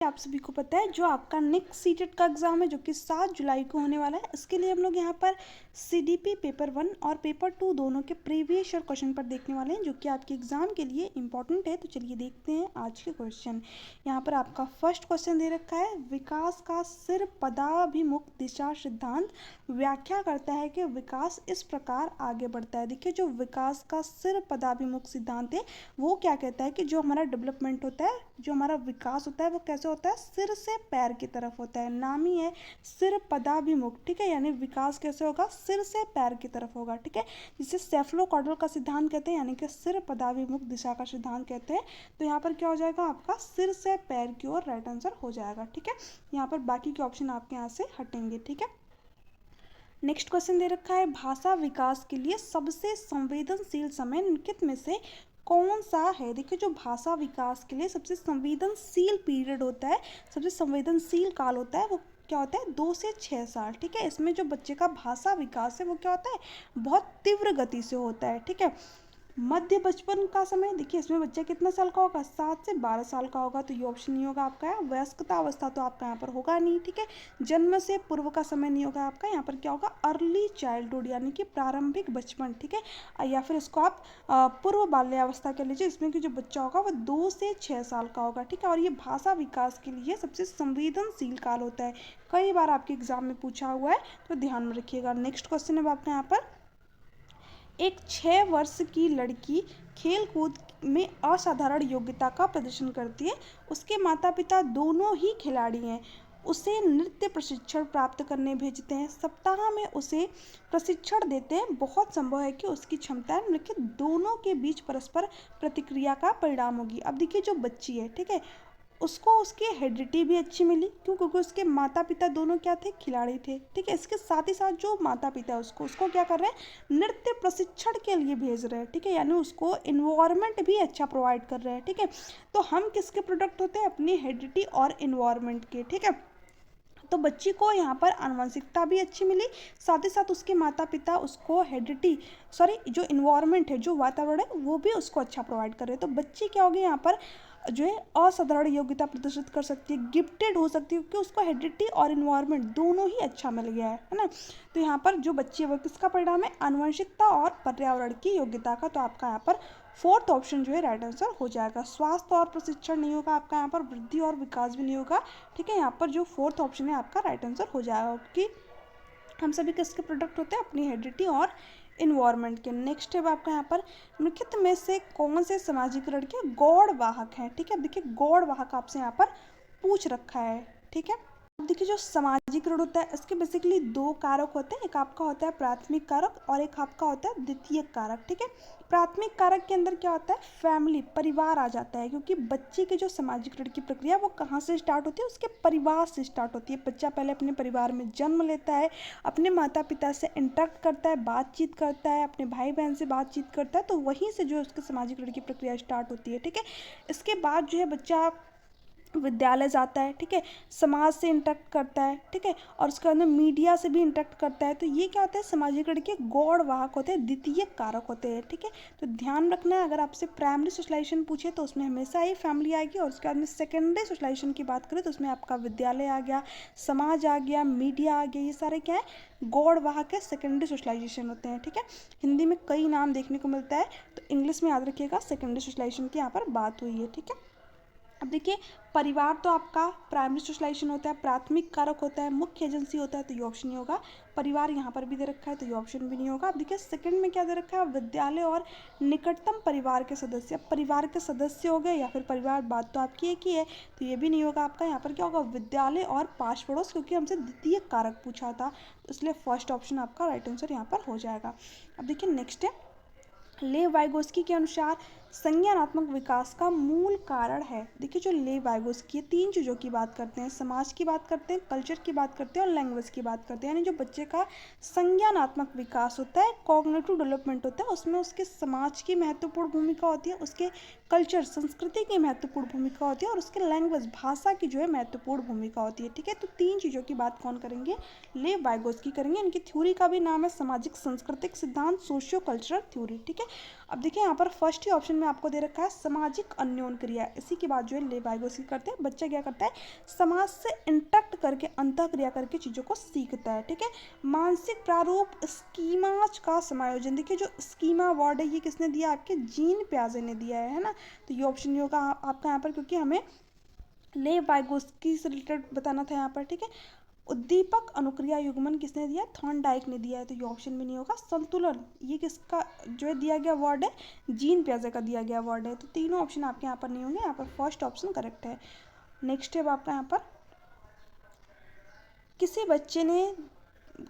आप सभी को पता है जो आपका नेक्स्ट सीटेट का एग्जाम है जो कि 7 जुलाई को होने वाला है, इसके लिए हम लोग यहाँ पर सीडीपी पेपर 1 और पेपर 2 दोनों के प्रीवियस ईयर क्वेश्चन पर देखने वाले हैं जो कि आपके एग्जाम के लिए इंपॉर्टेंट है। तो चलिए देखते हैं आज के क्वेश्चन। यहाँ पर आपका फर्स्ट क्वेश्चन दे रखा है, विकास का सिर पदाभिमुख दिशा सिद्धांत व्याख्या करता है कि विकास इस प्रकार आगे बढ़ता है। देखिए जो विकास का सिर पदाभिमुख सिद्धांत है वो क्या कहता है कि जो हमारा डेवलपमेंट होता है, जो हमारा विकास होता है वो कैसे होता है, सिर से पैर की तरफ होता है। नाम ही है सिर पदाभिमुख, ठीक है, यानी विकास कैसे होगा, सिर से पैर की तरफ होगा, ठीक है, जिसे सेफलोकॉर्डल का सिद्धांत कहते हैं, यानी कि सिर पदाभिमुख दिशा का सिद्धांत कहते हैं। तो यहाँ पर क्या हो जाएगा, आपका सिर से पैर की ओर राइट आंसर हो जाएगा, ठीक है। यहाँ पर बाकी के ऑप्शन आपके यहाँ से हटेंगे, ठीक है। नेक्स्ट क्वेश्चन दे रखा है, भाषा विकास के लिए सबसे संवेदनशील समय निम्नलिखित में से कौन सा है। देखिए जो भाषा विकास के लिए सबसे संवेदनशील पीरियड होता है, सबसे संवेदनशील काल होता है वो क्या होता है, 2 से 6 साल, ठीक है। इसमें जो बच्चे का भाषा विकास है वो क्या होता है, बहुत तीव्र गति से होता है, ठीक है। मध्य बचपन का समय, देखिए इसमें बच्चा कितना साल का होगा, 7 से 12 साल का होगा, तो ये ऑप्शन नहीं होगा आपका। वयस्कता अवस्था तो आपका यहाँ पर होगा नहीं, ठीक है। जन्म से पूर्व का समय नहीं होगा आपका, यहाँ पर क्या होगा, अर्ली चाइल्डहुड यानी कि प्रारंभिक बचपन, ठीक है, या फिर इसको आप पूर्व बाल्यावस्था कह लीजिए, इसमें कि जो बच्चा होगा वो 2 से 6 साल का होगा, ठीक है। और ये भाषा विकास के लिए सबसे संवेदनशील काल होता है, कई बार आपके एग्जाम में पूछा हुआ है, तो ध्यान में रखिएगा। नेक्स्ट क्वेश्चन है आपका यहाँ पर, एक 6 वर्ष की लड़की खेल कूद में असाधारण योग्यता का प्रदर्शन करती है, उसके माता पिता दोनों ही खिलाड़ी हैं, उसे नृत्य प्रशिक्षण प्राप्त करने भेजते हैं, सप्ताह में उसे प्रशिक्षण देते हैं, बहुत संभव है कि उसकी क्षमताएं निम्नलिखित दोनों के बीच परस्पर प्रतिक्रिया का परिणाम होगी। अब देखिए जो बच्ची है, ठीक है, उसको उसकी हेरिडिटी भी अच्छी मिली, क्यों, क्योंकि उसके माता पिता दोनों क्या थे, खिलाड़ी थे, ठीक है। इसके साथ ही साथ जो माता पिता है उसको क्या कर रहे हैं, नृत्य प्रशिक्षण के लिए भेज रहे हैं, ठीक है, यानी उसको इन्वायरमेंट भी अच्छा प्रोवाइड कर रहे हैं, ठीक है। तो हम किसके प्रोडक्ट होते हैं, अपनी हेरिडिटी और इन्वायरमेंट के, ठीक है। तो बच्ची को यहाँ पर आनुवंशिकता भी अच्छी मिली, साथ ही साथ उसके माता पिता उसको हेरिडिटी जो इन्वायरमेंट है, जो वातावरण है वो भी उसको अच्छा प्रोवाइड कर रहे हैं। तो बच्ची क्या होगी यहाँ पर, जो है असाधारण योग्यता प्रदर्शित कर सकती है, गिफ्टेड हो सकती है, क्योंकि उसको हेरिडिटी और इन्वायरमेंट दोनों ही अच्छा मिल गया है ना। तो यहाँ पर जो बच्ची है वो किसका परिणाम है, आनुवंशिकता और पर्यावरण की योग्यता का। तो आपका यहाँ पर फोर्थ ऑप्शन जो है राइट आंसर हो जाएगा। स्वास्थ्य और प्रशिक्षण नहीं होगा आपका, यहाँ पर वृद्धि और विकास भी नहीं होगा, ठीक है। यहाँ पर जो फोर्थ ऑप्शन है आपका राइट आंसर हो जाएगा, क्योंकि हम सभी किसके प्रोडक्ट होते हैं, अपनी हेरिडिटी और इन्वायरमेंट के। नेक्स्ट है आपका यहाँ पर, निम्नलिखित में से कौन से सामाजिकरण के गौड़ वाहक हैं, ठीक है। देखिए गौड़ वाहक आपसे यहाँ पर पूछ रखा है, ठीक है। अब देखिए जो सामाजिकरण होता है इसके बेसिकली 2 कारक होते हैं, एक आपका होता है प्राथमिक कारक और एक आपका होता है द्वितीयक कारक, ठीक है। प्राथमिक कारक के अंदर क्या होता है, फैमिली, परिवार आ जाता है, क्योंकि बच्चे के जो सामाजिकरण की प्रक्रिया वो कहाँ से स्टार्ट होती है, उसके परिवार से स्टार्ट होती है। बच्चा पहले अपने परिवार में जन्म लेता है, अपने माता पिता से इंटरेक्ट करता है, बातचीत करता है, अपने भाई बहन से बातचीत करता है, तो वहीं से जो है उसके सामाजिकरण की प्रक्रिया स्टार्ट होती है, ठीक है। इसके बाद जो है बच्चा विद्यालय जाता है, ठीक है, समाज से इंटरेक्ट करता है, ठीक है, और उसके अंदर मीडिया से भी इंटरेक्ट करता है। तो ये क्या होता है, सामाजिकरण के गौड़ वाहक होते हैं, द्वितीय कारक होते हैं, ठीक है। तो ध्यान रखना है, अगर आपसे प्राइमरी सोशलाइजेशन पूछे तो उसमें हमेशा ही फैमिली आएगी, और उसके बाद में सेकेंडरी सोशलाइजेशन की बात करें तो उसमें आपका विद्यालय आ गया, समाज आ गया, मीडिया आ गया, ये सारे क्या है, गौड़ वाहक है, सेकेंडरी सोशलाइजेशन होते हैं, ठीक है। हिंदी में कई नाम देखने को मिलता है, तो इंग्लिश में याद रखिएगा, सेकेंडरी सोशलाइजेशन की यहाँ पर बात हुई है, ठीक है। अब देखिए परिवार तो आपका प्राइमरी सोशलाइजेशन होता है, प्राथमिक कारक होता है, मुख्य एजेंसी होता है, तो ये ऑप्शन नहीं होगा। परिवार यहाँ पर भी दे रखा है तो ये ऑप्शन भी नहीं होगा। अब देखिए सेकंड में क्या दे रखा है, विद्यालय और निकटतम परिवार के सदस्य। अब परिवार के सदस्य हो गए या फिर परिवार, बात तो आपकी एक ही है, तो ये भी नहीं होगा आपका। यहाँ पर क्या होगा, विद्यालय और पास पड़ोस, क्योंकि हमसे द्वितीय कारक पूछा था, तो इसलिए फर्स्ट ऑप्शन आपका राइट आंसर यहाँ पर हो जाएगा। अब देखिए नेक्स्ट है, लेव वाइगोस्की के अनुसार संज्ञानात्मक विकास का मूल कारण है। देखिए जो लेव वाइगोस्की 3 चीज़ों की बात करते हैं, समाज की बात करते हैं, कल्चर की बात करते हैं और लैंग्वेज की बात करते हैं, यानी जो बच्चे का संज्ञानात्मक विकास होता है, कॉग्निटिव डेवलपमेंट होता है, उसमें उसके समाज की महत्वपूर्ण भूमिका होती है, उसके कल्चर संस्कृति की महत्वपूर्ण भूमिका होती है, और उसके लैंग्वेज भाषा की जो है महत्वपूर्ण भूमिका होती है, ठीक है। तो 3 चीज़ों की बात कौन करेंगे, लेव वाइगोस्की करेंगे। इनकी थ्योरी का भी नाम है सामाजिक सांस्कृतिक सिद्धांत, सोशियो कल्चरल थ्योरी, ठीक है। अब देखिए यहाँ पर फर्स्ट ही ऑप्शन में आपको दे रखा है सामाजिक अन्योन क्रिया, इसी के बाद जो है ले वाइगोस्की करते हैं, बच्चा क्या करता है समाज से इंटरेक्ट करके अंतः क्रिया करके चीज़ों को सीखता है। ठीक है, मानसिक प्रारूप स्कीमाज का समायोजन, देखिए जो स्कीमा वर्ड है ये किसने दिया, आपके जीन प्याजे ने दिया है ना, तो ये ऑप्शन नहीं होगा आपका यहाँ पर, क्योंकि हमें ले वाइगोस्की से रिलेटेड बताना था यहाँ पर। ठीक है, उद्दीपक अनुक्रिया युग्मन किसने दिया, थॉर्नडाइक ने दिया है, तो ये ऑप्शन भी नहीं होगा। संतुलन ये किसका जो है दिया गया वर्ड है, जीन प्याजे का दिया गया वर्ड है, तो तीनों ऑप्शन आपके यहाँ पर नहीं होंगे, यहाँ पर फर्स्ट ऑप्शन करेक्ट है। नेक्स्ट है आपका यहाँ पर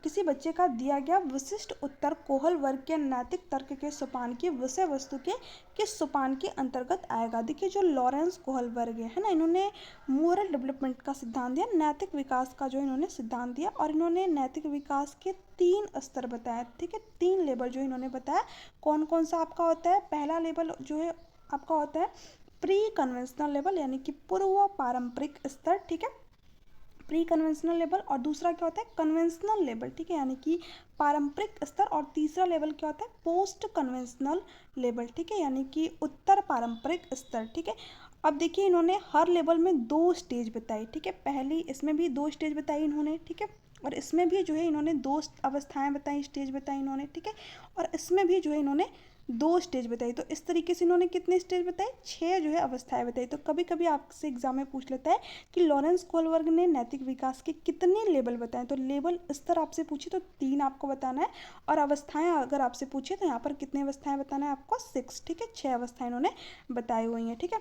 किसी बच्चे का दिया गया विशिष्ट उत्तर कोहल वर्ग के नैतिक तर्क के सोपान की विषय वस्तु के किस सोपान के अंतर्गत आएगा। देखिए जो लॉरेंस कोहल वर्ग है ना, इन्होंने मोरल डेवलपमेंट का सिद्धांत दिया, नैतिक विकास का जो इन्होंने सिद्धांत दिया, और इन्होंने नैतिक विकास के 3 स्तर बताया। ठीक है, 3 लेवल जो इन्होंने बताया, कौन कौन सा आपका होता है, पहला लेवल जो है आपका होता है प्री कन्वेंशनल लेवल, यानी कि पूर्व पारंपरिक स्तर। ठीक है, प्री कन्वेंशनल लेवल, और दूसरा क्या होता है कन्वेंशनल लेवल। ठीक है, यानी कि पारंपरिक स्तर, और तीसरा लेवल क्या होता है पोस्ट कन्वेंशनल लेवल। ठीक है, यानी कि उत्तर पारंपरिक स्तर। ठीक है, अब देखिए इन्होंने हर लेवल में 2 स्टेज बताई। ठीक है, पहली इसमें भी 2 स्टेज बताई इन्होंने। ठीक है, और इसमें भी जो है इन्होंने 2 अवस्थाएं बताई, स्टेज बताई इन्होंने। ठीक है, और इसमें भी जो है इन्होंने 2 स्टेज बताई, तो इस तरीके से इन्होंने कितने स्टेज बताए, 6 जो है अवस्थाएं बताई। तो कभी कभी आपसे एग्जाम में पूछ लेता है कि लॉरेंस कोहलवर्ग ने नैतिक विकास के कितने लेवल बताए, तो लेवल स्तर आपसे पूछे तो 3 आपको बताना है, और अवस्थाएं अगर आपसे पूछे तो यहाँ पर कितने अवस्थाएं बताना है आपको 6। ठीक है, 6 अवस्थाएं इन्होंने बताई हुई हैं। ठीक है,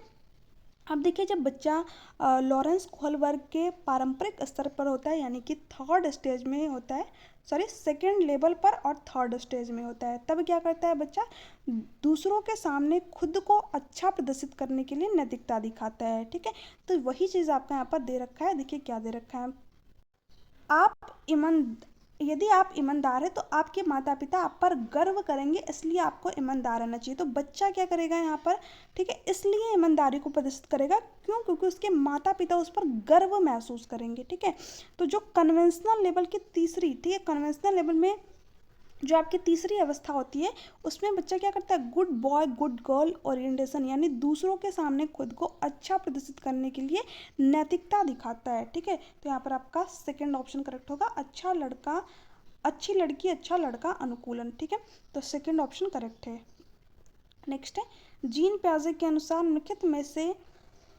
अब देखिए जब बच्चा लॉरेंस कोहलवर्ग के पारंपरिक स्तर पर होता है, यानी कि 3rd स्टेज में होता है, सॉरी 2nd लेवल पर और 3rd स्टेज में होता है, तब क्या करता है बच्चा दूसरों के सामने खुद को अच्छा प्रदर्शित करने के लिए नैतिकता दिखाता है। ठीक है, तो वही चीज़ आपका यहाँ पर दे रखा है, देखिए क्या दे रखा है, यदि आप ईमानदार है तो आपके माता पिता आप पर गर्व करेंगे, इसलिए आपको ईमानदार रहना चाहिए। तो बच्चा क्या करेगा यहाँ पर, ठीक है, इसलिए ईमानदारी को प्रदर्शित करेगा, क्यों, क्योंकि उसके माता पिता उस पर गर्व महसूस करेंगे। ठीक है, तो जो कन्वेंशनल लेवल की तीसरी, ठीक है, कन्वेंशनल लेवल में जो आपकी तीसरी अवस्था होती है, उसमें बच्चा क्या करता है good boy good girl orientation, यानी दूसरों के सामने खुद को अच्छा प्रदर्शित करने के लिए नैतिकता दिखाता है। ठीक है, तो यहाँ पर आपका 2nd ऑप्शन करेक्ट होगा, अच्छा लड़का अच्छी लड़की अच्छा लड़का अनुकूलन। ठीक है, तो 2nd ऑप्शन करेक्ट है। नेक्स्ट है जीन प्याजे के अनुसार निम्नलिखित में से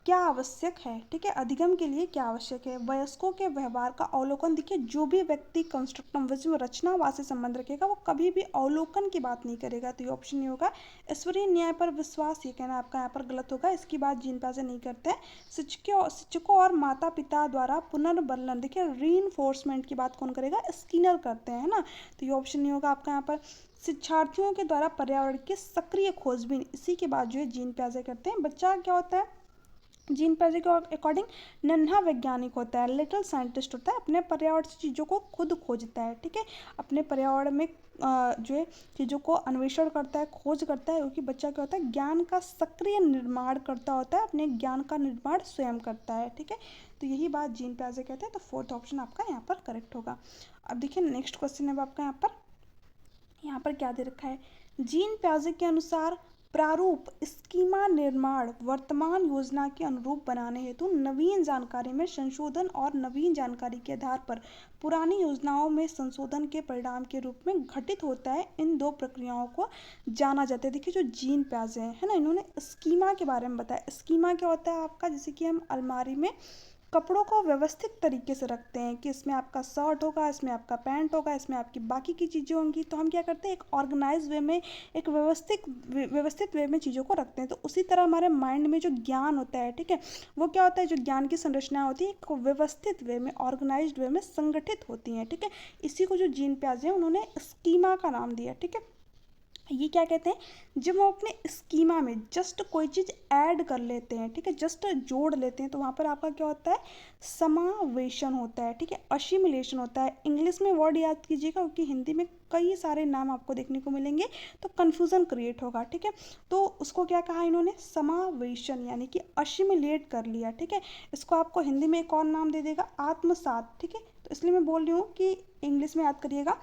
क्या आवश्यक है। ठीक है, अधिगम के लिए क्या आवश्यक है, वयस्कों के व्यवहार का अवलोकन। देखिए जो भी व्यक्ति कंस्ट्रक्टिविज्म रचनावाद से संबंध रखेगा वो कभी भी अवलोकन की बात नहीं करेगा, तो ये ऑप्शन नहीं होगा। ईश्वरीय न्याय पर विश्वास, ये कहना आपका यहाँ पर गलत होगा, इसकी बात जीन प्याजे नहीं करते हैं। शिक्षकों और माता पिता द्वारा पुनर्बलन, देखिए रीइंफोर्समेंट की बात कौन करेगा, स्किनर करते हैं ना, तो ये ऑप्शन नहीं होगा आपका यहाँ पर। शिक्षार्थियों के द्वारा पर्यावरण की सक्रिय खोजबीन, इसी के बाद जो है जीन प्याजे करते हैं। बच्चा क्या होता है जीन प्याजे के अकॉर्डिंग नन्हा वैज्ञानिक होता है, लिटिल साइंटिस्ट होता है, अपने पर्यावरण से चीज़ों को खुद खोजता है। ठीक है, अपने पर्यावरण में जो है चीज़ों को अन्वेषण करता है, खोज करता है, क्योंकि बच्चा क्या होता है ज्ञान का सक्रिय निर्माण करता होता है, अपने ज्ञान का निर्माण स्वयं करता है। ठीक है, तो यही बात जीन प्याजे कहते हैं, तो 4th ऑप्शन आपका यहाँ पर करेक्ट होगा। अब देखिए नेक्स्ट क्वेश्चन है आपका यहाँ पर क्या दे रखा है, जीन प्याजे के अनुसार प्रारूप स्कीमा निर्माण वर्तमान योजना के अनुरूप बनाने हेतु नवीन जानकारी में संशोधन और नवीन जानकारी के आधार पर पुरानी योजनाओं में संशोधन के परिणाम के रूप में घटित होता है। इन 2 प्रक्रियाओं को जाना जाता है। देखिए जो जीन प्याजे हैं है ना, इन्होंने स्कीमा के बारे में बताया। स्कीमा क्या होता है आपका, जैसे कि हम अलमारी में कपड़ों को व्यवस्थित तरीके से रखते हैं कि इसमें आपका शर्ट होगा, इसमें आपका पैंट होगा, इसमें आपकी बाकी की चीज़ें होंगी, तो हम क्या करते हैं एक ऑर्गेनाइज वे में, एक व्यवस्थित वे में चीज़ों को रखते हैं। तो उसी तरह हमारे माइंड में जो ज्ञान होता है, ठीक है, वो क्या होता है, जो ज्ञान की संरचना होती है एक व्यवस्थित वे में, ऑर्गेनाइज्ड वे में संगठित होती हैं। ठीक है, इसी को जो जीन प्याजे हैं उन्होंने स्कीमा का नाम दिया। ठीक है, ये क्या कहते हैं, जब हम अपने स्कीमा में जस्ट कोई चीज़ ऐड कर लेते हैं, ठीक है, जस्ट जोड़ लेते हैं, तो वहाँ पर आपका क्या होता है समावेशन होता है। ठीक है, असिमिलेशन होता है। इंग्लिश में वर्ड याद कीजिएगा, क्योंकि हिंदी में कई सारे नाम आपको देखने को मिलेंगे तो कन्फ्यूज़न क्रिएट होगा। ठीक है, तो उसको क्या कहा इन्होंने समावेशन, यानी कि असिमिलेट कर लिया। ठीक है, इसको आपको हिंदी में एक और नाम दे देगा आत्मसात। ठीक है, तो इसलिए मैं बोल रही हूँ कि इंग्लिश में याद करिएगा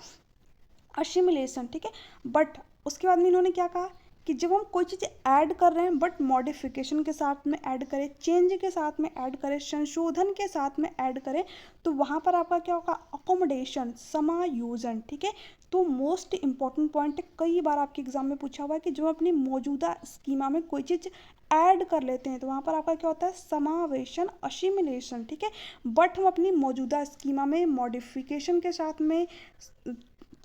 असिमिलेशन। ठीक है, बट उसके बाद में इन्होंने क्या कहा कि जब हम कोई चीज़ ऐड कर रहे हैं बट मॉडिफिकेशन के साथ में ऐड करें, चेंज के साथ में ऐड करें, संशोधन के साथ में ऐड करें, तो वहाँ पर आपका क्या होगा, अकोमोडेशन, समायोजन। ठीक है, तो मोस्ट इंपॉर्टेंट पॉइंट है, कई बार आपके एग्जाम में पूछा हुआ है कि जब अपनी मौजूदा स्कीमा में कोई चीज़ ऐड कर लेते हैं तो वहाँ पर आपका क्या होता है, समावेशन, असिमिलेशन। ठीक है, बट हम अपनी मौजूदा स्कीमा में मॉडिफिकेशन के साथ में,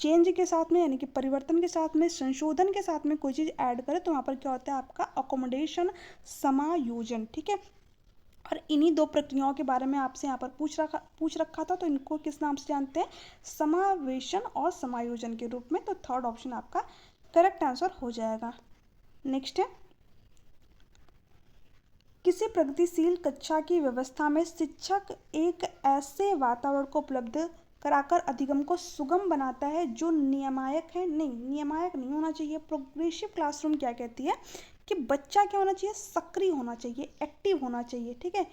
चेंज के साथ में, यानी कि परिवर्तन के साथ में, संशोधन के साथ में कोई चीज़ ऐड करें तो वहाँ पर क्या होता है आपका अकोमोडेशन, समायोजन। ठीक है, और इन्हीं दो प्रक्रियाओं के बारे में आपसे यहाँ पर पूछ रखा था, तो इनको किस नाम से जानते हैं, समावेशन और समायोजन के रूप में। तो थर्ड ऑप्शन आपका करेक्ट आंसर हो जाएगा। नेक्स्ट है, किसी प्रगतिशील कक्षा की व्यवस्था में शिक्षक एक ऐसे वातावरण को उपलब्ध कराकर अधिगम को सुगम बनाता है जो नियमायक है, नहीं नियमायक नहीं होना चाहिए। प्रोग्रेसिव क्लासरूम क्या कहती है कि बच्चा क्या होना चाहिए, सक्रिय होना चाहिए, एक्टिव होना चाहिए। ठीक है,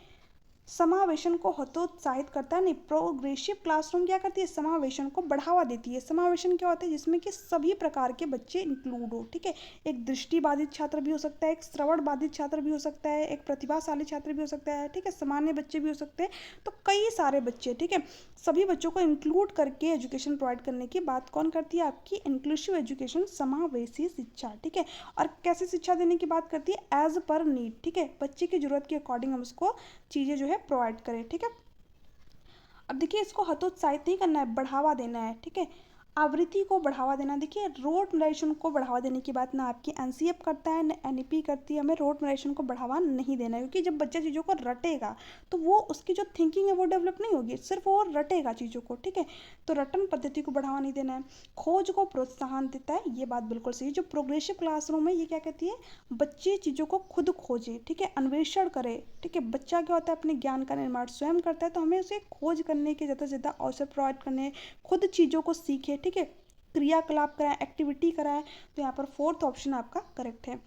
समावेशन को हतोत्साहित करता है नहीं, प्रोग्रेसिव क्लासरूम क्या करती है, समावेशन को बढ़ावा देती है। समावेशन क्या होता है, जिसमें कि सभी प्रकार के बच्चे इंक्लूड हो। ठीक है, एक दृष्टिबाधित छात्र भी हो सकता है, एक श्रवण बाधित छात्र भी हो सकता है, एक प्रतिभाशाली छात्र भी हो सकता है। ठीक है, सामान्य बच्चे भी हो सकते हैं, तो कई सारे बच्चे। ठीक है, सभी बच्चों को इंक्लूड करके एजुकेशन प्रोवाइड करने की बात कौन करती है, आपकी इंक्लूसिव एजुकेशन, समावेशी शिक्षा। ठीक है, और कैसे शिक्षा देने की बात करती है, एज पर नीड। ठीक है, बच्चे की जरूरत के अकॉर्डिंग हम उसको चीज़ें जो है प्रोवाइड करें। ठीक है, अब देखिए इसको हतोत्साहित नहीं करना है, बढ़ावा देना है। ठीक है, आवृत्ति को बढ़ावा देना। देखिए रोड नरेशन को बढ़ावा देने की बात ना आपकी एनसीएफ करता है ना एनईपी करती है, हमें रोड नरेशन को बढ़ावा नहीं देना है, क्योंकि जब बच्चा चीज़ों को रटेगा तो वो उसकी जो थिंकिंग है वो डेवलप नहीं होगी, सिर्फ वो रटेगा चीज़ों को। ठीक है, तो रटन पद्धति को बढ़ावा नहीं देना है। खोज को प्रोत्साहन देता है, ये बात बिल्कुल सही। जो प्रोग्रेसिव क्लासरूम है ये क्या कहती है, बच्चे चीज़ों को खुद खोजे। ठीक है, अन्वेषण करे। ठीक है, बच्चा क्या होता है, अपने ज्ञान का निर्माण स्वयं करता है, तो हमें उसे खोज करने के ज़्यादा से ज़्यादा अवसर प्रोवाइड करने, खुद चीज़ों को सीखे। ठीक है, क्रियाकलाप कराएं, एक्टिविटी कराएं। तो यहाँ पर फोर्थ ऑप्शन आपका करेक्ट है।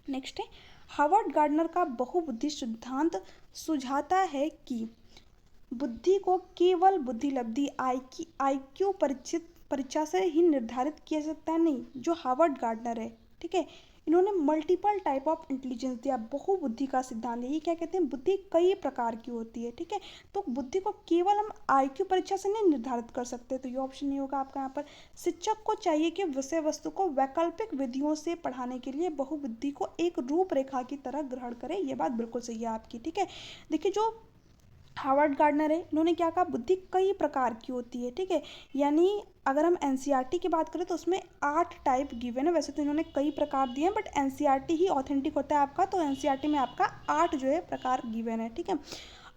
नेक्स्ट है, हावर्ड गार्डनर का बहुबुद्धि सिद्धांत सुझाता है कि बुद्धि को केवल बुद्धिलब्धि आईक्यू परीक्षा से ही निर्धारित किया जा सकता है, नहीं। जो हावर्ड गार्डनर है, ठीक है, इन्होंने मल्टीपल टाइप ऑफ इंटेलिजेंस दिया, बहुबुद्धि का सिद्धांत है। ये क्या कहते हैं, बुद्धि कई प्रकार की होती है। ठीक है, तो बुद्धि को केवल हम आईक्यू परीक्षा से नहीं निर्धारित कर सकते, तो ये ऑप्शन नहीं होगा आपका यहाँ पर। शिक्षक को चाहिए कि विषय वस्तु को वैकल्पिक विधियों से पढ़ाने के लिए बहुबुद्धि को एक रूपरेखा की तरह ग्रहण करें, ये बात बिल्कुल सही है आपकी। ठीक है, देखिए जो हावर्ड गार्डनर है, इन्होंने क्या कहा, बुद्धि कई प्रकार की होती है। ठीक है, यानी अगर हम एनसीईआरटी की बात करें तो उसमें 8 टाइप गिवन है, वैसे तो इन्होंने कई प्रकार दिए हैं बट एनसीईआरटी ही ऑथेंटिक होता है आपका, तो एनसीईआरटी में आपका 8 जो है प्रकार गिवन है। ठीक है,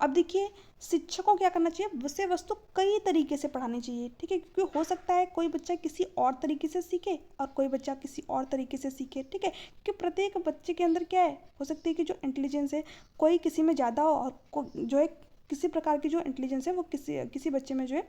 अब देखिए शिक्षक को क्या करना चाहिए, विषय वस्तु कई तरीके से पढ़ानी चाहिए। ठीक है, क्योंकि हो सकता है कोई बच्चा किसी और तरीके से सीखे और कोई बच्चा किसी और तरीके से सीखे। ठीक है, क्योंकि प्रत्येक बच्चे के अंदर क्या है, हो सकती है कि जो इंटेलिजेंस है कोई किसी में ज़्यादा हो और जो है किसी प्रकार की जो इंटेलिजेंस है वो किसी बच्चे में जो है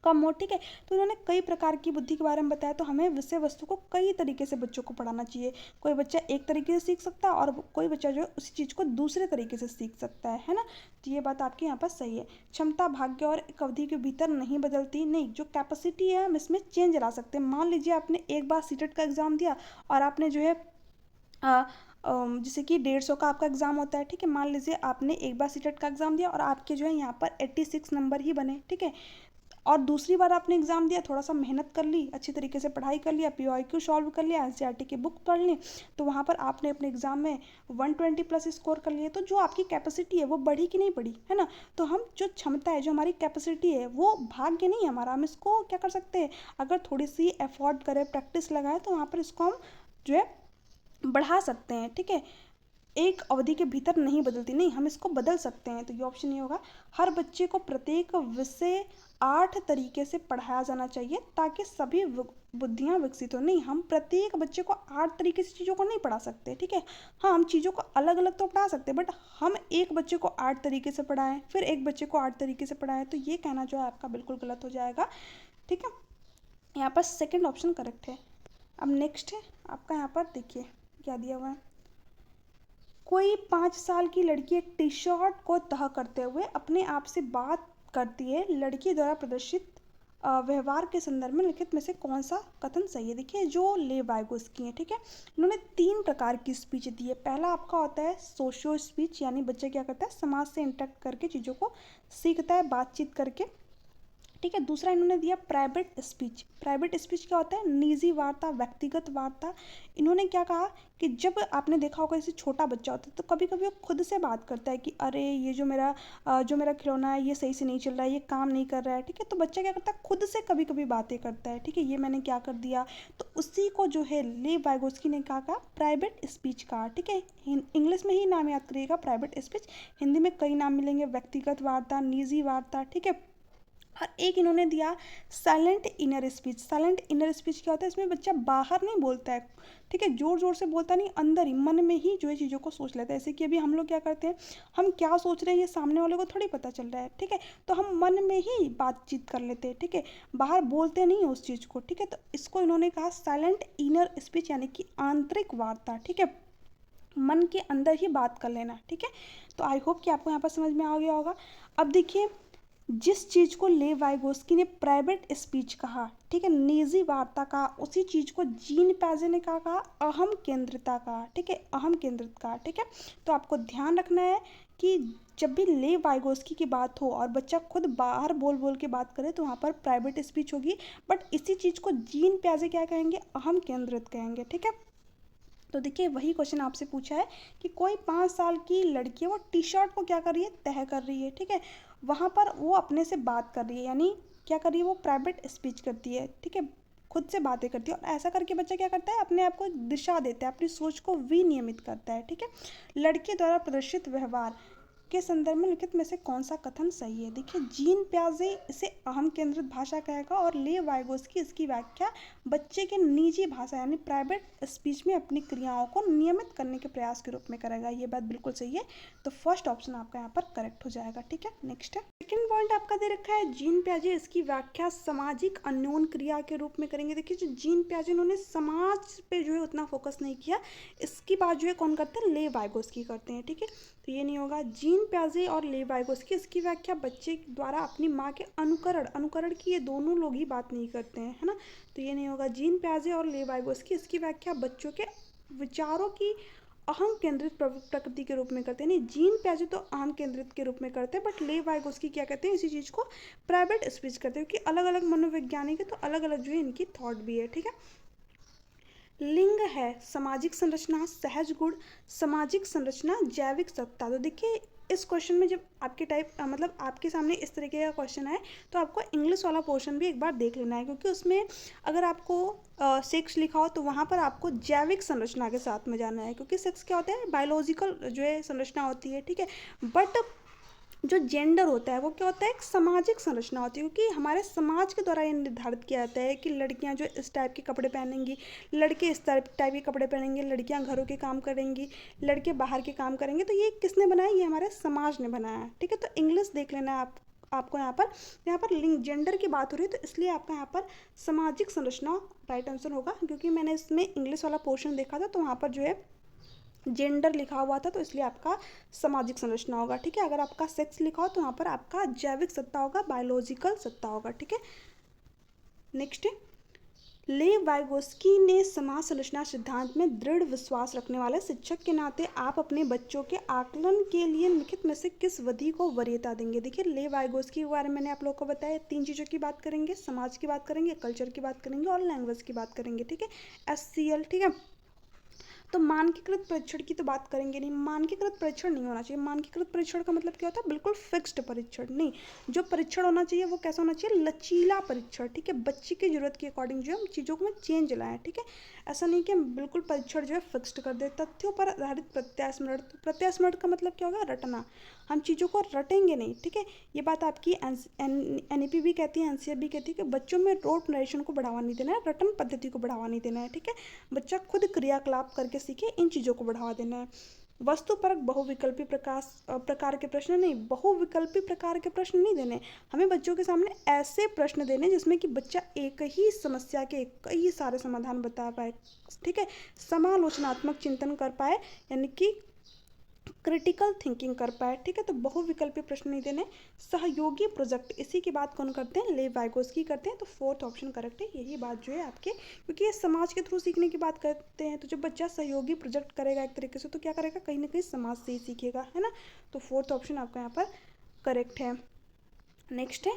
कम हो। ठीक है, तो उन्होंने कई प्रकार की बुद्धि के बारे में बताया, तो हमें विषय वस्तु को कई तरीके से बच्चों को पढ़ाना चाहिए। कोई बच्चा एक तरीके से सीख सकता है और कोई बच्चा जो है उसी चीज़ को दूसरे तरीके से सीख सकता है ना। तो ये बात आपकी यहाँ पर सही है। क्षमता भाग्य और एक अवधि के भीतर नहीं बदलती, नहीं, जो कैपेसिटी है हम इसमें चेंज ला सकते हैं। मान लीजिए आपने एक बार सीटेट का एग्ज़ाम दिया और आपने जो है जैसे कि 150 का आपका एग्ज़ाम होता है। ठीक है, मान लीजिए आपने एक बार सीटेट का एग्ज़ाम दिया और आपके जो है यहाँ पर 86 नंबर ही बने। ठीक है, और दूसरी बार आपने एग्ज़ाम दिया, थोड़ा सा मेहनत कर ली, अच्छी तरीके से पढ़ाई कर लिया, पीओआईक्यू सॉल्व कर लिया, एनसीईआरटी की बुक पढ़ ली, तो वहाँ पर आपने अपने एग्ज़ाम में 120 प्लस स्कोर कर लिए। तो जो आपकी कैपेसिटी है वो बढ़ी कि नहीं बढ़ी, है ना। तो हम जो क्षमता है, जो हमारी कैपेसिटी है, वो भाग्य नहीं है हमारा, हम इसको क्या कर सकते हैं, अगर थोड़ी सी एफर्ट करें, प्रैक्टिस लगाएं, तो वहाँ पर इसको हम जो है बढ़ा सकते हैं। ठीक है, एक अवधि के भीतर नहीं बदलती, नहीं, हम इसको बदल सकते हैं, तो ये ऑप्शन नहीं होगा। हर बच्चे को प्रत्येक विषय 8 तरीके से पढ़ाया जाना चाहिए ताकि सभी बुद्धियाँ विकसित हो, नहीं, हम प्रत्येक बच्चे को 8 तरीके से चीज़ों को नहीं पढ़ा सकते। ठीक है, हाँ, हम चीज़ों को अलग अलग तो पढ़ा सकते हैं, बट हम एक बच्चे को 8 तरीके से पढ़ाएं फिर एक बच्चे को 8 तरीके से पढ़ाएं, तो ये कहना जो है आपका बिल्कुल गलत हो जाएगा। ठीक है, यहाँ पर सेकेंड ऑप्शन करेक्ट है। अब नेक्स्ट है आपका, यहाँ पर देखिए क्या दिया हुआ है, कोई 5 साल की लड़की एक टी शर्ट को तह करते हुए अपने आप से बात करती है। लड़की द्वारा प्रदर्शित व्यवहार के संदर्भ में लिखित में से कौन सा कथन सही है। देखिए जो लेव वाइगोस्की हैं, ठीक है, इन्होंने 3 प्रकार की स्पीच दी है। पहला आपका होता है सोशियो स्पीच, यानी बच्चा क्या करता है, समाज से इंटरेक्ट करके चीज़ों को सीखता है, बातचीत करके, ठीक है। दूसरा इन्होंने दिया प्राइवेट स्पीच। प्राइवेट स्पीच क्या होता है, निजी वार्ता, व्यक्तिगत वार्ता। इन्होंने क्या कहा कि जब आपने देखा होगा जैसे छोटा बच्चा होता है तो कभी कभी वो खुद से बात करता है कि अरे ये जो मेरा खिलौना है ये सही से नहीं चल रहा है, ये काम नहीं कर रहा है, ठीक है। तो बच्चा क्या करता है, खुद से कभी कभी बातें करता है, ठीक है, ये मैंने क्या कर दिया। तो उसी को जो है लेव वाइगोस्की ने कहा प्राइवेट स्पीच कहा, ठीक है। इंग्लिश में ही नाम याद करिएगा प्राइवेट स्पीच, हिंदी में कई नाम मिलेंगे, व्यक्तिगत वार्ता, निजी वार्ता, ठीक है। और एक इन्होंने दिया silent inner speech. Silent inner speech क्या होता है, इसमें बच्चा बाहर नहीं बोलता है, ठीक है, जोर जोर से बोलता नहीं, अंदर ही मन में ही जो है चीज़ों को सोच लेता है। जैसे कि अभी हम लोग क्या करते हैं, हम क्या सोच रहे हैं ये सामने वाले को थोड़ी पता चल रहा है, ठीक है, तो हम मन में ही बातचीत कर लेते हैं, ठीक है, बाहर बोलते नहीं उस चीज़ को, ठीक है। तो इसको इन्होंने कहा साइलेंट इनर स्पीच, यानी कि आंतरिक वार्ता, ठीक है, मन के अंदर ही बात कर लेना, ठीक है। तो आई होप कि आपको यहाँ पर समझ में आ गया होगा। अब देखिए जिस चीज़ को लेव वाइगोस्की ने प्राइवेट स्पीच कहा, ठीक है, निजी वार्ता कहा, उसी चीज़ को जीन पाजे ने कहा अहम केंद्रिता कहा, ठीक है, अहम केंद्रित कहा, ठीक है। तो आपको ध्यान रखना है कि जब भी लेव वाइगोस्की की बात हो और बच्चा खुद बाहर बोल बोल के बात करे तो वहाँ पर प्राइवेट स्पीच होगी, बट इसी चीज़ को जीन पाजे क्या कहेंगे, अहम केंद्रित कहेंगे, ठीक है। तो देखिए वही क्वेश्चन आपसे पूछा है कि कोई 5 साल की लड़की है, वो टी शर्ट को क्या कर रही है, तह कर रही है, ठीक है, वहाँ पर वो अपने से बात कर रही है, यानी क्या कर रही है, वो प्राइवेट स्पीच करती है, ठीक है, खुद से बातें करती है। और ऐसा करके बच्चा क्या करता है, अपने आप को एक दिशा देता है, अपनी सोच को विनियमित करता है, ठीक है। लड़के द्वारा प्रदर्शित व्यवहार के संदर्भ में लिखित में से कौन सा कथन सही है। देखिए जीन प्याजे इसे अहम केंद्रित भाषा कहेगा और लेव वाइगोस्की इसकी व्याख्या बच्चे के निजी भाषा यानी प्राइवेट स्पीच में अपनी क्रियाओं को नियमित करने के प्रयास के रूप में करेगा। ये बात बिल्कुल सही है, तो फर्स्ट ऑप्शन आपका यहाँ पर करेक्ट हो जाएगा, ठीक है। नेक्स्ट है सेकंड पॉइंट आपका दे रखा है जीन प्याजे इसकी व्याख्या सामाजिक अन्योन क्रिया के रूप में करेंगे। देखिए जो जीन प्याजे उन्होंने समाज पे जो है उतना फोकस नहीं किया, इसकी बात जो है कौन करते हैं, लेव वाइगोस्की करते हैं, ठीक है। तो ये नहीं होगा। जीन प्याजे और लेव वाइगोस्की इसकी व्याख्या बच्चे द्वारा अपनी माँ के अनुकरण की ये दोनों लोग ही बात नहीं करते हैं, है ना, तो ये नहीं होगा। जीन प्याजे और लेव वाइगोस्की इसकी व्याख्या बच्चों के विचारों की अहम केंद्रित प्रकृति के रूप में करते हैं। नहीं, जीन प्याजे तो अहम केंद्रित के रूप में करते हैं, बट लेव वाइगोस्की क्या कहते हैं, इसी चीज़ को प्राइवेट स्पीच करते हैं, क्योंकि अलग अलग मनोवैज्ञानिक है तो अलग अलग जो है इनकी थॉट भी है, ठीक है। लिंग है सामाजिक संरचना, सहज गुण, सामाजिक संरचना, जैविक सत्ता। तो देखिए इस क्वेश्चन में जब आपके मतलब आपके सामने इस तरीके का क्वेश्चन है तो आपको इंग्लिश वाला पोर्शन भी एक बार देख लेना है, क्योंकि उसमें अगर आपको सेक्स लिखा हो तो वहाँ पर आपको जैविक संरचना के साथ में जाना है, क्योंकि सेक्स क्या होता है, बायोलॉजिकल जो है संरचना होती है, ठीक है। बट जो जेंडर होता है वो क्या होता है, एक सामाजिक संरचना होती है, क्योंकि हमारे समाज के द्वारा ये निर्धारित किया जाता है कि लड़कियां जो इस टाइप के कपड़े पहनेंगी, लड़के इस टाइप के कपड़े पहनेंगे, लड़कियां घरों के काम करेंगी, लड़के बाहर के काम करेंगे। तो ये किसने बनाया, ये हमारे समाज ने बनाया है, ठीक है। तो इंग्लिश देख लेना है आपको यहाँ पर लिंग जेंडर की बात हो रही है, तो इसलिए आपका यहाँ पर सामाजिक संरचना राइट आंसर होगा, क्योंकि मैंने इसमें इंग्लिश वाला पोर्शन देखा था तो वहाँ पर जो है जेंडर लिखा हुआ था, तो इसलिए आपका सामाजिक संरचना होगा, ठीक है। अगर आपका सेक्स लिखा हो तो वहाँ पर आपका जैविक सत्ता होगा, बायोलॉजिकल सत्ता होगा, ठीक है। नेक्स्ट है लेव वाइगोस्की ने समाज संरचना सिद्धांत में दृढ़ विश्वास रखने वाले शिक्षक के नाते आप अपने बच्चों के आकलन के लिए लिखित में से किस विधि को वरीयता देंगे। देखिए लेव वाइगोस्की के बारे में मैंने आप लोगों को बताया, 3 चीज़ों की बात करेंगे, समाज की बात करेंगे, कल्चर की बात करेंगे और लैंग्वेज की बात करेंगे, ठीक है, SCL, ठीक है। तो मानकीकृत परीक्षण की तो बात करेंगे नहीं, मानकीकृत परीक्षण नहीं होना चाहिए। मानकीकृत परीक्षण का मतलब क्या होता है, बिल्कुल फिक्स्ड परीक्षण नहीं, जो परीक्षण होना चाहिए वो कैसा होना चाहिए, लचीला परीक्षण, ठीक है, बच्चे की जरूरत के अकॉर्डिंग जो है हम चीज़ों को चेंज लाएं, ठीक है। ऐसा नहीं कि हम बिल्कुल परीक्षण जो है फिक्स्ड कर दे। तथ्यों पर आधारित प्रत्यास्मरण, प्रत्यास्मरण का मतलब क्या होगा, रटना, हम चीज़ों को रटेंगे नहीं, ठीक है। ये बात आपकी NEP भी कहती है, NCERT भी कहती है कि बच्चों में रोट नरेशन को बढ़ावा नहीं देना है, रटन पद्धति को बढ़ावा नहीं देना है, ठीक है। बच्चा खुद क्रियाकलाप करके सीखे, इन चीज़ों को बढ़ावा देना है। वस्तुपरक बहुविकल्पी प्रकार के प्रश्न नहीं, बहुविकल्पी प्रकार के प्रश्न नहीं देने, हमें बच्चों के सामने ऐसे प्रश्न देने जिसमें कि बच्चा एक ही समस्या के कई सारे समाधान बता पाए, ठीक है, समालोचनात्मक चिंतन कर पाए, यानी कि क्रिटिकल थिंकिंग कर पाए, ठीक है। तो बहुविकल्पीय प्रश्न नहीं देने। सहयोगी प्रोजेक्ट, इसी की बात कौन करते हैं, लेव वाइगोस्की करते हैं। तो फोर्थ ऑप्शन करेक्ट है। यही बात जो है आपके, क्योंकि ये समाज के थ्रू सीखने की बात करते हैं, तो जब बच्चा सहयोगी प्रोजेक्ट करेगा एक तरीके से, तो क्या करेगा, कहीं ना कहीं समाज से ही सीखेगा, है ना। तो फोर्थ ऑप्शन आपका यहाँ पर करेक्ट है। नेक्स्ट है,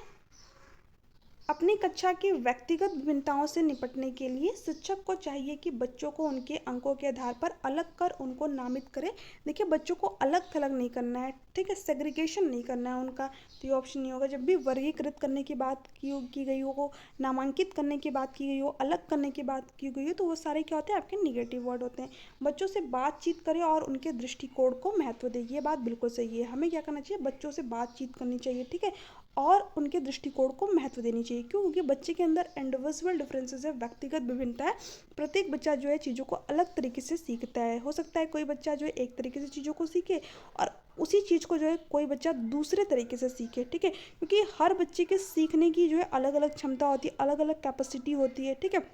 अपनी कक्षा की व्यक्तिगत भिन्नताओं से निपटने के लिए शिक्षक को चाहिए कि बच्चों को उनके अंकों के आधार पर अलग कर उनको नामित करे। देखिए, बच्चों को अलग थलग नहीं करना है, ठीक है, सेग्रीगेशन नहीं करना है उनका। तो ये ऑप्शन नहीं होगा। जब भी वर्गीकृत करने की बात की गई हो, नामांकित करने की बात की गई हो, अलग करने की बात की गई हो, तो वो सारे क्या होते हैं, आपके निगेटिव वर्ड होते हैं। बच्चों से बातचीत करें और उनके दृष्टिकोण को महत्व दें, ये बात बिल्कुल सही है। हमें क्या करना चाहिए, बच्चों से बातचीत करनी चाहिए, ठीक है, और उनके दृष्टिकोण को महत्व देनी चाहिए। क्यों, क्योंकि बच्चे के अंदर इंडिविजुअल डिफरेंसेस है, व्यक्तिगत विभिन्नता है। प्रत्येक बच्चा जो है चीज़ों को अलग तरीके से सीखता है। हो सकता है कोई बच्चा जो है एक तरीके से चीज़ों को सीखे और उसी चीज़ को जो है कोई बच्चा दूसरे तरीके से सीखे, ठीक है, क्योंकि हर बच्चे के सीखने की जो है अलग अलग क्षमता होती है, अलग अलग कैपेसिटी होती है, ठीक है।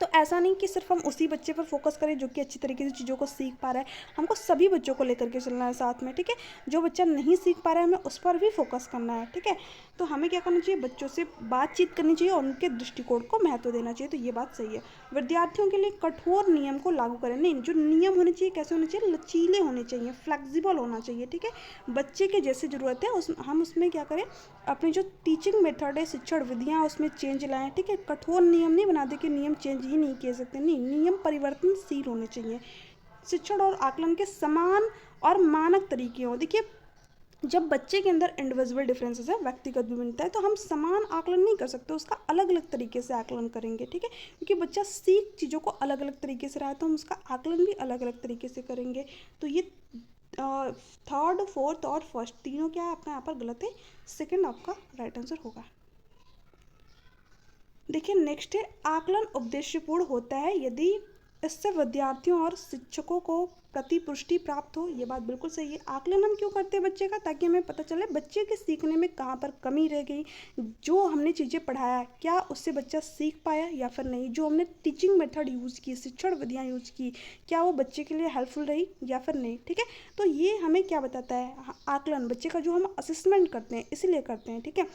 तो ऐसा नहीं कि सिर्फ हम उसी बच्चे पर फोकस करें जो कि अच्छी तरीके से चीज़ों को सीख पा रहा है। हमको सभी बच्चों को लेकर के चलना है साथ में, ठीक है। जो बच्चा नहीं सीख पा रहा है, हमें उस पर भी फोकस करना है, ठीक है। तो हमें क्या करना चाहिए, बच्चों से बातचीत करनी चाहिए और उनके दृष्टिकोण को महत्व देना चाहिए। तो ये बात सही है। विद्यार्थियों के लिए कठोर नियम को लागू करें, नहीं, जो नियम होने चाहिए कैसे होने चाहिए, लचीले होने चाहिए, फ्लेक्सिबल होना चाहिए, ठीक है। बच्चे के जैसे ज़रूरत है हम उसमें क्या करें, अपनी जो टीचिंग मेथड है, शिक्षण विधियाँ, उसमें चेंज लाएं, ठीक है। कठोर नियम नहीं बना दे कि नियम चेंज ही नहीं किए सकते, नहीं, नियम परिवर्तनशील होने चाहिए। शिक्षण और आकलन के समान और मानक तरीके हों। देखिए, जब बच्चे के अंदर इंडिविजुअल डिफरेंसेस है, व्यक्तिगत विभिन्नता है, तो हम समान आकलन नहीं कर सकते, उसका अलग अलग तरीके से आकलन करेंगे, ठीक है, क्योंकि बच्चा सीख चीज़ों को अलग अलग तरीके से रहा है, तो हम उसका आकलन भी अलग अलग तरीके से करेंगे। तो ये थर्ड, फोर्थ और फर्स्ट तीनों क्या आपका यहाँ पर गलत है। सेकंड आपका राइट आंसर होगा। देखिए, नेक्स्ट है, आकलन उद्देश्यपूर्ण होता है यदि इससे विद्यार्थियों और शिक्षकों को प्रतिपुष्टि प्राप्त हो। ये बात बिल्कुल सही है। आकलन हम क्यों करते हैं बच्चे का, ताकि हमें पता चले बच्चे के सीखने में कहाँ पर कमी रह गई, जो हमने चीज़ें पढ़ाया क्या उससे बच्चा सीख पाया या फिर नहीं, जो हमने टीचिंग मेथड यूज़ की, शिक्षण विधियाँ यूज़ की, क्या वो बच्चे के लिए हेल्पफुल रही या फिर नहीं, ठीक है। तो ये हमें क्या बताता है, आकलन बच्चे का जो हम असेसमेंट करते हैं इसलिए करते हैं, ठीक है।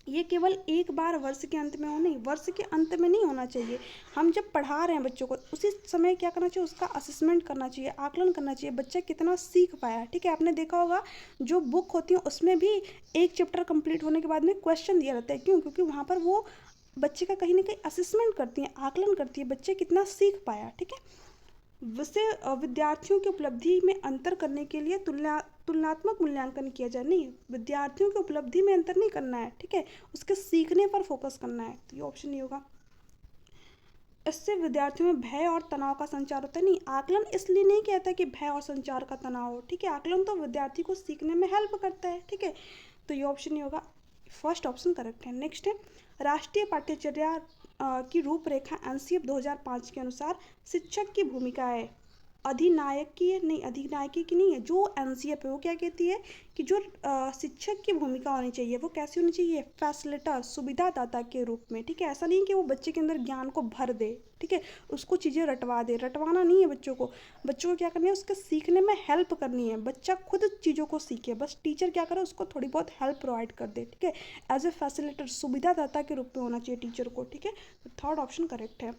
ये केवल एक बार वर्ष के अंत में हो, नहीं, वर्ष के अंत में नहीं होना चाहिए। हम जब पढ़ा रहे हैं बच्चों को, उसी समय क्या करना चाहिए, उसका असेसमेंट करना चाहिए, आकलन करना चाहिए, बच्चा कितना सीख पाया, ठीक है। आपने देखा होगा जो बुक होती है उसमें भी एक चैप्टर कंप्लीट होने के बाद में क्वेश्चन दिया रहता है। क्यों, क्योंकि वहाँ पर वो बच्चे का कहीं ना कहीं असेसमेंट करती है, आकलन करती है, बच्चे कितना सीख पाया, ठीक है। विषय विद्यार्थियों की उपलब्धि में अंतर करने के लिए तुलनात्मक मूल्यांकन किया जाए, नहीं, विद्यार्थियों की उपलब्धि में अंतर नहीं करना है, ठीक है, उसके सीखने पर फोकस करना है। तो ये ऑप्शन नहीं होगा। इससे विद्यार्थियों में भय और तनाव का संचार होता है, नहीं, आकलन इसलिए नहीं कहता कि भय और संचार का तनाव हो, ठीक है। आकलन तो विद्यार्थी को सीखने में हेल्प करता है, ठीक है। तो ये ऑप्शन नहीं होगा। फर्स्ट ऑप्शन करेक्ट है। नेक्स्ट है, राष्ट्रीय पाठ्यचर्या की रूपरेखा एनसीएफ 2005 के अनुसार शिक्षक की भूमिका है अधिनायक की है, नहीं, अधिनायकी की नहीं है। जो एनसीएफ है वो क्या कहती है कि जो शिक्षक की भूमिका होनी चाहिए वो कैसी होनी चाहिए, फैसिलिटर, सुविधादाता के रूप में, ठीक है। ऐसा नहीं कि वो बच्चे के अंदर ज्ञान को भर दे, ठीक है, उसको चीज़ें रटवा दे, रटवाना नहीं है बच्चों को क्या करनी है, उसके सीखने में हेल्प करनी है, बच्चा खुद चीज़ों को सीखे, बस टीचर क्या करे, उसको थोड़ी बहुत हेल्प प्रोवाइड कर दे, ठीक है। एज ए फैसिलिटर, सुविधादाता के रूप में होना चाहिए टीचर को, ठीक है। तो थर्ड ऑप्शन करेक्ट है।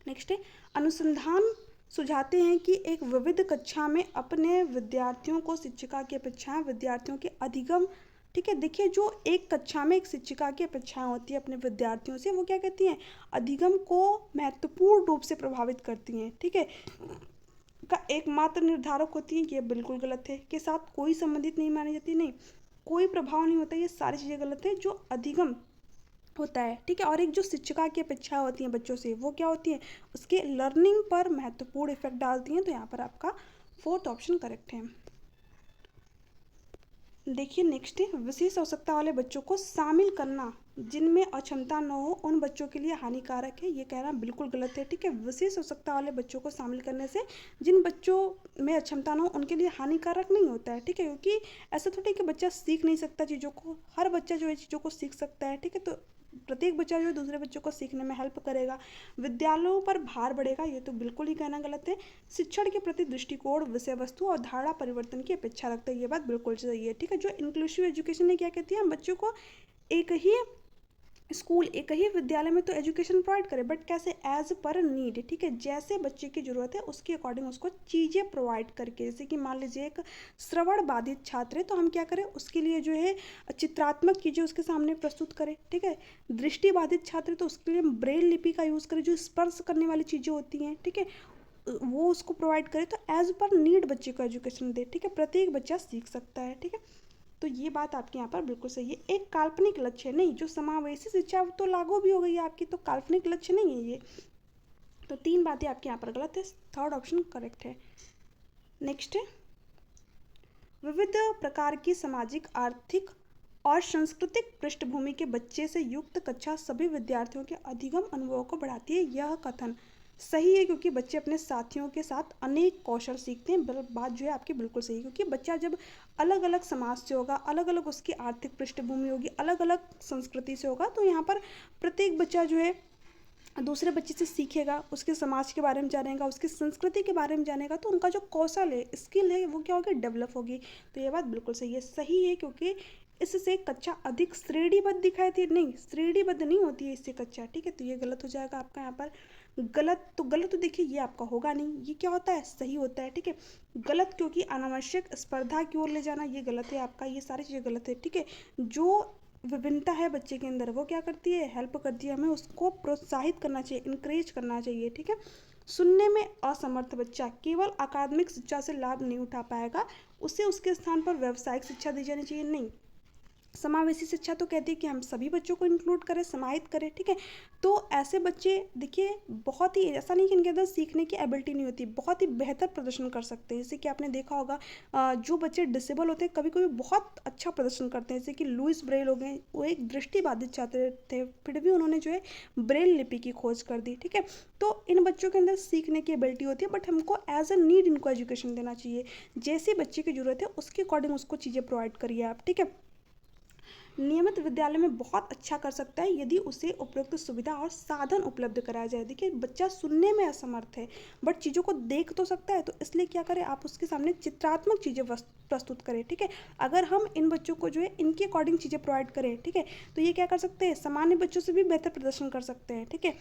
नेक्स्ट है, अनुसंधान सुझाते हैं कि एक विविध कक्षा में अपने विद्यार्थियों को शिक्षिका की अपेक्षाएं विद्यार्थियों के अधिगम, ठीक है। देखिए, जो एक कक्षा में एक शिक्षिका की अपेक्षाएं होती है अपने विद्यार्थियों से, वो क्या कहती हैं, अधिगम को महत्वपूर्ण रूप से प्रभावित करती हैं, ठीक है, का एकमात्र निर्धारक होती है। ये बिल्कुल गलत है। के साथ कोई संबंधित नहीं मानी जाती, नहीं, कोई प्रभाव नहीं होता, ये सारी चीज़ें गलत है। जो अधिगम होता है, ठीक है, और एक जो शिक्षिका की अपेक्षा होती है बच्चों से, वो क्या होती है, उसके लर्निंग पर महत्वपूर्ण इफेक्ट डालती हैं। तो यहाँ पर आपका फोर्थ ऑप्शन करेक्ट है। देखिए, नेक्स्ट है, विशेष आवश्यकता वाले बच्चों को शामिल करना जिनमें अक्षमता न हो उन बच्चों के लिए हानिकारक है। ये कहना बिल्कुल गलत है, ठीक है। विशेष आवश्यकता वाले बच्चों को शामिल करने से जिन बच्चों में अक्षमता न हो उनके लिए हानिकारक नहीं होता है, ठीक है, क्योंकि ऐसा थोड़ी कि बच्चा सीख नहीं सकता चीज़ों को, हर बच्चा जो है चीज़ों को सीख सकता है, ठीक है। तो प्रत्येक बच्चा जो है दूसरे बच्चों को सीखने में हेल्प करेगा। विद्यालयों पर भार बढ़ेगा, ये तो बिल्कुल ही कहना गलत है। शिक्षण के प्रति दृष्टिकोण, विषय वस्तु और धारणा परिवर्तन की अपेक्षा रखता है, ये बात बिल्कुल सही है। ठीक है, जो इंक्लूसिव एजुकेशन है क्या कहती है, हम बच्चों को एक ही स्कूल, एक ही विद्यालय में तो एजुकेशन प्रोवाइड करे, बट कैसे, एज पर नीड। ठीक है, जैसे बच्चे की ज़रूरत है उसके अकॉर्डिंग उसको चीज़ें प्रोवाइड करके। जैसे कि मान लीजिए एक श्रवण बाधित छात्र है तो हम क्या करें, उसके लिए जो है चित्रात्मक चीज़ें उसके सामने प्रस्तुत करें। ठीक है, दृष्टि बाधित छात्र है तो उसके लिए ब्रेल लिपि का यूज़ करें, जो स्पर्श करने वाली चीज़ें होती हैं। ठीक है, वो उसको प्रोवाइड करें। तो एज पर नीड बच्चे को एजुकेशन दे। ठीक है, प्रत्येक बच्चा सीख सकता है। ठीक है, तो ये बात आपके यहाँ पर बिल्कुल सही है। एक काल्पनिक लक्ष्य नहीं, जो समावेशी शिक्षा तो लागू भी हो गई है आपकी, तो काल्पनिक लक्ष्य नहीं है ये। तो 3 बातें आपके यहाँ पर गलत है, थर्ड ऑप्शन करेक्ट है। नेक्स्ट है, विविध प्रकार की सामाजिक, आर्थिक और सांस्कृतिक पृष्ठभूमि के बच्चे से युक्त कक्षा सभी विद्यार्थियों के अधिगम अनुभवों को बढ़ाती है। यह कथन सही है, क्योंकि बच्चे अपने साथियों के साथ अनेक कौशल सीखते हैं। बात जो है आपकी बिल्कुल सही है, क्योंकि बच्चा जब अलग अलग समाज से होगा, अलग अलग उसकी आर्थिक पृष्ठभूमि होगी, अलग अलग संस्कृति से होगा, तो यहाँ पर प्रत्येक बच्चा जो है दूसरे बच्चे से सीखेगा, उसके समाज के बारे में जानेगा, उसकी संस्कृति के बारे में जानेगा, तो उनका जो कौशल है, स्किल है, वो क्या होगी, डेवलप होगी। तो ये बात बिल्कुल सही है, क्योंकि इससे कक्षा अधिक श्रेणीबद्ध दिखाई दे, नहीं श्रेणीबद्ध नहीं होती है इससे कक्षा। ठीक है, तो ये गलत हो जाएगा आपका यहाँ पर। गलत तो देखिए ये आपका होगा नहीं, ये क्या होता है, सही होता है। ठीक है, गलत क्योंकि अनावश्यक स्पर्धा की ओर ले जाना, ये गलत है आपका, ये सारी चीज़ें गलत है। ठीक है, जो विभिन्नता है बच्चे के अंदर, वो क्या करती है, हेल्प करती है, हमें उसको प्रोत्साहित करना चाहिए, इनक्रेज करना चाहिए। ठीक है, सुनने में असमर्थ बच्चा केवल अकादमिक शिक्षा से लाभ नहीं उठा पाएगा, उसे उसके स्थान पर व्यावसायिक शिक्षा दी जानी चाहिए। नहीं, समावेशी शिक्षा तो कहती है कि हम सभी बच्चों को इंक्लूड करें, समाहित करें। ठीक है, तो ऐसे बच्चे देखिए बहुत ही, ऐसा नहीं कि इनके अंदर सीखने की एबिलिटी नहीं होती, बहुत ही बेहतर प्रदर्शन कर सकते हैं। जैसे कि आपने देखा होगा जो बच्चे डिसेबल होते हैं कभी कभी बहुत अच्छा प्रदर्शन करते हैं। जैसे कि लुइस ब्रेल हो गए, वो एक दृष्टिबाधित छात्र थे, फिर भी उन्होंने जो है ब्रेल लिपि की खोज कर दी। ठीक है, तो इन बच्चों के अंदर सीखने की एबिलिटी होती है, बट हमको एज अ नीड इनको एजुकेशन देना चाहिए। जैसे बच्चे की ज़रूरत है उसके अकॉर्डिंग उसको चीज़ें प्रोवाइड करिए आप। ठीक है, नियमित विद्यालय में बहुत अच्छा कर सकता है यदि उसे उपयुक्त सुविधा और साधन उपलब्ध कराया जाए। देखिए बच्चा सुनने में असमर्थ है, बट चीज़ों को देख तो सकता है, तो इसलिए क्या करें, आप उसके सामने चित्रात्मक चीज़ें प्रस्तुत करें। ठीक है, अगर हम इन बच्चों को जो है इनके अकॉर्डिंग चीज़ें प्रोवाइड करें, ठीक है, तो ये क्या कर सकते हैं, सामान्य बच्चों से भी बेहतर प्रदर्शन कर सकते हैं। ठीक है,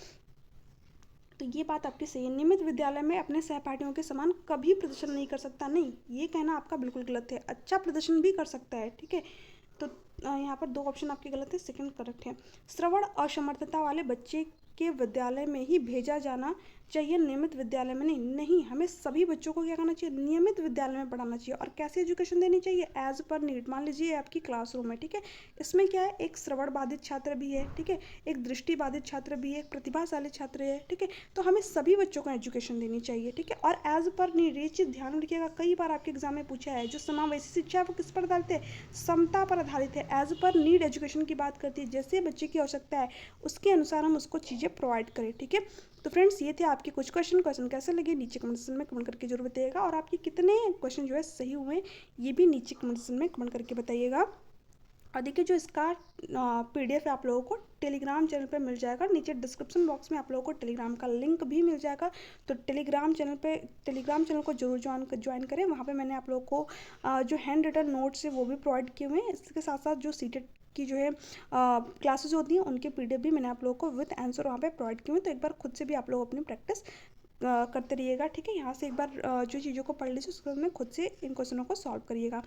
तो ये बात आपकी सही है, नियमित विद्यालय में अपने सहपाठियों के समान कभी प्रदर्शन नहीं कर सकता, नहीं ये कहना आपका बिल्कुल गलत है, अच्छा प्रदर्शन भी कर सकता है। ठीक है, तो यहाँ पर 2 ऑप्शन आपके गलत है, सेकंड करेक्ट है। श्रवण असमर्थता वाले बच्चे के विद्यालय में ही भेजा जाना चाहिए, नियमित विद्यालय में नहीं, हमें सभी बच्चों को क्या करना चाहिए, नियमित विद्यालय में पढ़ाना चाहिए। और कैसे एजुकेशन देनी चाहिए, एज पर नीड। मान लीजिए आपकी क्लासरूम है, ठीक है, इसमें क्या है, एक श्रवण बाधित छात्र भी है, ठीक है, एक दृष्टि बाधित छात्र भी है, एक प्रतिभाशाली छात्र है। ठीक है, तो हमें सभी बच्चों को एजुकेशन देनी चाहिए। ठीक है, और एज पर नीड, ये चीज़ ध्यान रखिएगा, कई बार आपके एग्जाम में पूछा है, जो समावेशी शिक्षा है वो किस पर आधारित है, समता पर आधारित है, एज पर नीड एजुकेशन की बात करती है। जैसे बच्चे की आवश्यकता है उसके अनुसार हम उसको चीज़ें प्रोवाइड करें। ठीक है, तो फ्रेंड्स ये थे आपके कुछ क्वेश्चन कैसे लगे नीचे कमेंट सेक्शन में कमेंट करके जरूर बताइएगा, और आपके कितने क्वेश्चन जो है सही हुए ये भी नीचे कमेंट सेक्शन में कमेंट करके बताइएगा। और देखिए जो इसका PDF है आप लोगों को टेलीग्राम चैनल पर मिल जाएगा, नीचे डिस्क्रिप्शन बॉक्स में आप लोगों को टेलीग्राम का लिंक भी मिल जाएगा। तो टेलीग्राम चैनल को जरूर ज्वाइन करें, वहाँ पे मैंने आप लोगों को जो हैंड रिटन नोट्स है वो भी प्रोवाइड किए हुए हैं। इसके साथ साथ जो सीटेट की जो है क्लासेस होती हैं उनके PDF भी मैंने आप लोगों को विद आंसर वहाँ पे प्रोवाइड किए हुए हैं। तो एक बार खुद से भी आप लोग अपनी प्रैक्टिस करते रहिएगा। ठीक है, यहाँ से एक बार जो चीज़ों को पढ़ लीजिए उसके बाद में खुद से इन क्वेश्चनों को सॉल्व करिएगा।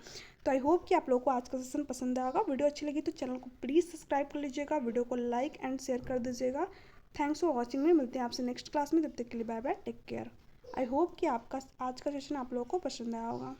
तो आई होप कि आप लोगों को आज का सेशन पसंद आएगा। वीडियो अच्छी लगी तो चैनल को प्लीज़ सब्सक्राइब कर लीजिएगा, वीडियो को लाइक एंड शेयर कर दीजिएगा। थैंक्स फॉर वॉचिंग में, मिलते हैं आपसे नेक्स्ट क्लास में, तब तक के लिए bye bye, take care. I hope कि आपका आज का सेशन आप लोगों को पसंद आया होगा।